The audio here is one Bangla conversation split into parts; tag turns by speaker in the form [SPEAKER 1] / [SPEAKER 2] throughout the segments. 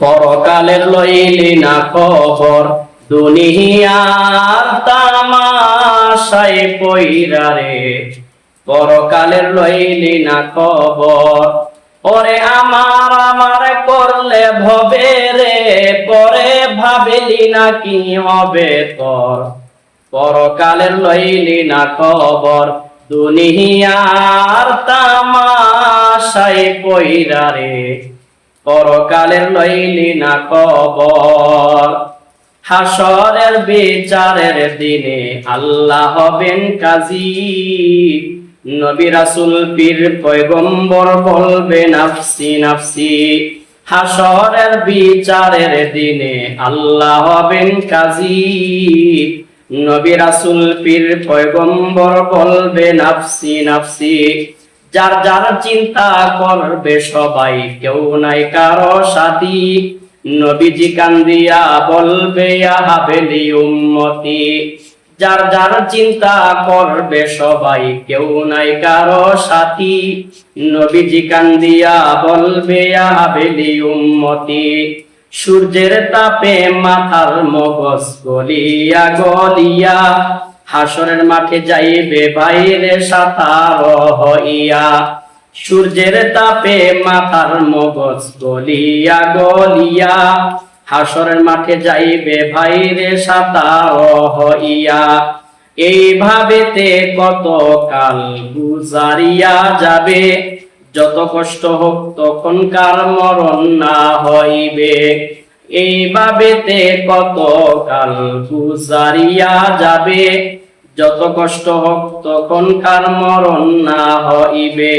[SPEAKER 1] পরকালের লইলি না খবর, দুনিয়ার তামাশায় পইরা রে। পরকালের লইলি না খবর, ওরে আমার আমার করলে ভবে রে, পরে ভাবিলি না কি হবে তোর। পরকালের লইলি না খবর, দুনিয়ার তামাশায় পইরা রে। পরকালের লইলি না খবর। হাসরের বিচারের দিনে আল্লাহ হবেন কাজী, নবী রাসূল পীর পয়গম্বর বলবে নাফসি নাফসি। হাসরের বিচারের দিনে আল্লাহ হবেন কাজী, নবী রাসূল পীর পয়গম্বর বলবে নাফসি নাফসি। যার যার চিন্তা করবে সবাই, কেউ নাই কারো সাথী। নবীজি কান্দিয়া বলবে ইয়া হাবেলি উম্মতি। যার যার চিন্তা করবে সবাই, কেউ নাই কারো সাথী। নবীজি কান্দিয়া বলবে ইয়া হাবেলি উম্মতি। সূর্যের তাপে মাথার মগজ গলিয়া গলিয়া, হাসরের মাঠে যাইবে বাইরে সাঁতার হইয়া। সূর্যের তাপে মাথার মগজ গলিয়া গলিয়া, হাসরের মাঠে যাইবে বাইরে সাঁতার হইয়া। এইভাবেতে কত কাল গুজারিয়া যাবে, যত কষ্ট হোক তখনকার মরণ না হইবে। এইভাবেতে কত কাল গুজারিয়া যাবে, যত কষ্ট হোক তখনকার মরণ না হইবে।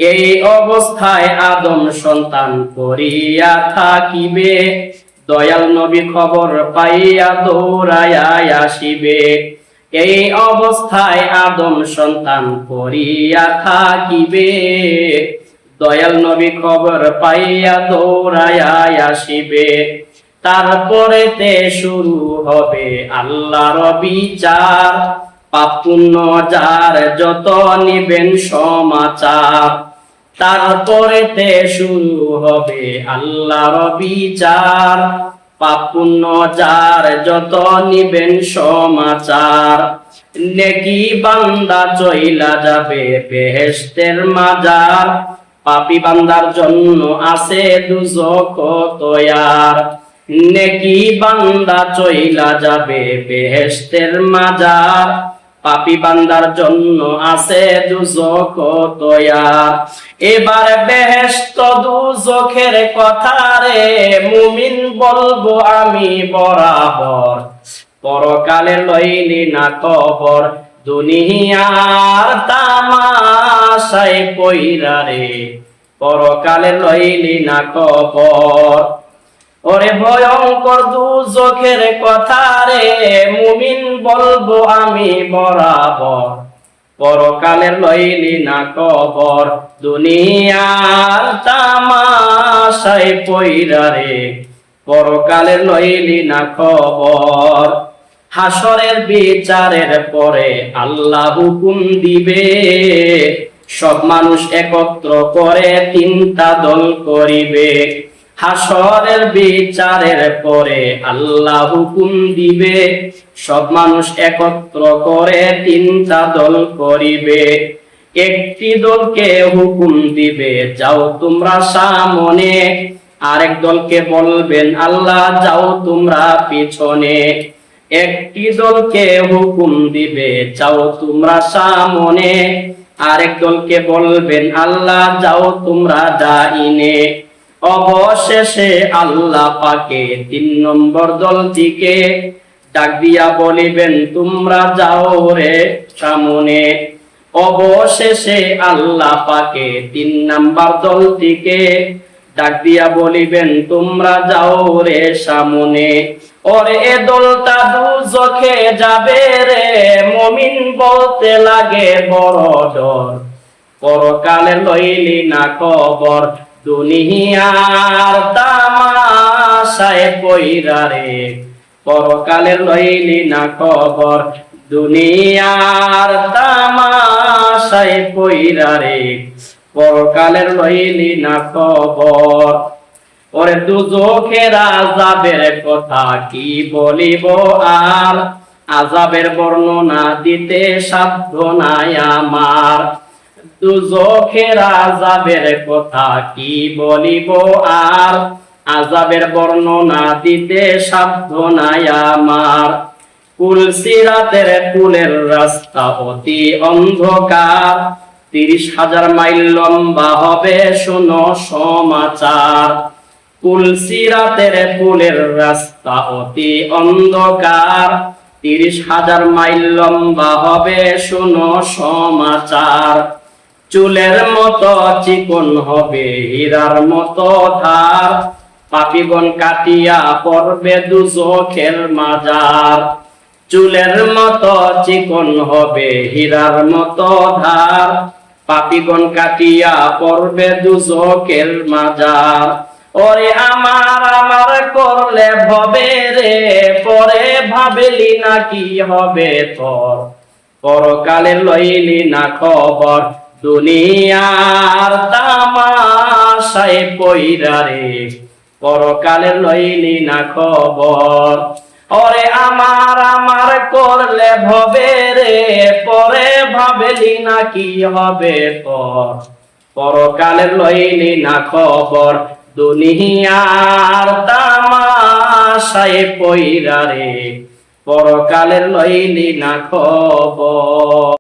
[SPEAKER 1] এই অবস্থায় আদম সন্তান করিয়া থাকিবে, দয়াল নবী খবর পাইয়া দৌড়াইয়া আসিবে। এই অবস্থায় আদম সন্তান করিয়া থাকিবে, দয়াল নবী খবর পাইয়া দৌড়াইয়া আসিবে। তারপরেতে শুরু হবে আল্লাহর বিচার, পাপ পুণ্য যার যত নিবেন সমাচার। তারপরেতে শুরু হবে আল্লাহর বিচার, পাপ পুণ্য যার যত নিবেন সমাচার। নেকি বান্দা চইলা যাবে বেহেশতের মাজার, পাপী বান্দার জন্য আছে দুজক তৈয়ার। নেকি বান্দা চইলা যাবে বেহেশতের মাজার, পাপী বান্দার জন্য আছে দুজক তৈয়ার। এবার বেহেশত দুজখের কথা রে, মুমিন বলবো আমি বরাবর। পরকালে লইলি না খবর, দুনিয়ার তামাশায় পইরা রে। পরকালে লইলি না খবর, ওরে ভয়ঙ্কর দুজখের কথা রে, মুমিন বলবো আমি বরাবর। পরকালে লইলি না খবর, দুনিয়ার তামাশায় পইরা রে। পরকালে লইলি না খবর। হাসরের বিচারের পরে আল্লাহ হুকুম দিবে, সব মানুষ একত্র করে তিনটা দল করিবে। হাসরের বিচারের পরে আল্লাহ হুকুম দিবে, সব মানুষ একত্র করে তিনটা দল করিবে। একটি দলকে হুকুম দিবে যাও তোমরা সামনে, আরেক দলকে বলবেন আল্লাহ যাও তোমরা পিছনে। একটি দলকে হুকুম দিবে যাও তোমরা সামনে, আরেক দলকে বলবেন আল্লাহ যাও তোমরা ডাইনে। অবশেষে আল্লাহ পাকে ৩ নম্বর দলটিকে ডাক দিয়া বলিবেন তোমরা যাও রে সামনে। অবশেষে আল্লাহ পাকে ৩ নম্বর দলটিকে ডাক দিয়া বলিবেন তোমরা যাও রে সামনে। ওরে এ দলটা দুজখে যাবে রে, মুমিন বলতে লাগে বড় ডর। পরকালে লইলি না খবর, দুনিয়ার তামাশায় পইরা রে। পরকালে লইলি না খবর, দুনিয়ার তামাশায় পইরা রে। পরকালের লইলি না খবর। ওরে দুজখের আযাবের কথা কি বলিব আর, আযাবের বর্ণনা দিতে সাধ্য নাই আমার। দুজখের আযাবের কথা কি বলিব আর, আযাবের বর্ণনা দিতে সাধ্য নাই আমার। কুল সিরাতের কুলের রাস্তা অতি অন্ধকার, ৩০,০০০ মাইল লম্বা হবে শোনো সমাচার। কুল সিরাতের কুলের রাস্তা অতি অন্ধকার, ৩০,০০০ মাইল লম্বা হবে শোনো সমাচার। চুলের মতো চিকন হবে হীরার মতো ধার, পাপীগণ কাটিয়া পড়বে দুজখের মাজার। চুলের মতো চিকন হবে হীরার মতো ধার, পাপীগণ কাটিয়া পড়বে দুজখের মাজার। ওরে আমার আমার করলে ভবে রে, পরে ভাবলি না কি হবে তোর, পরকালে লইলি না খবর, দুনিয়ার তামাশায় পইরা রে, পরকালে লইলি না খবর। ওরে আমার আমার করলে ভবে রে, পরে ভাবলি না কি হবে তোর, পরকালে লইলি না খবর, দুনিয়ার তামাশায় পইরা রে, পরকালে লইলি না খবর।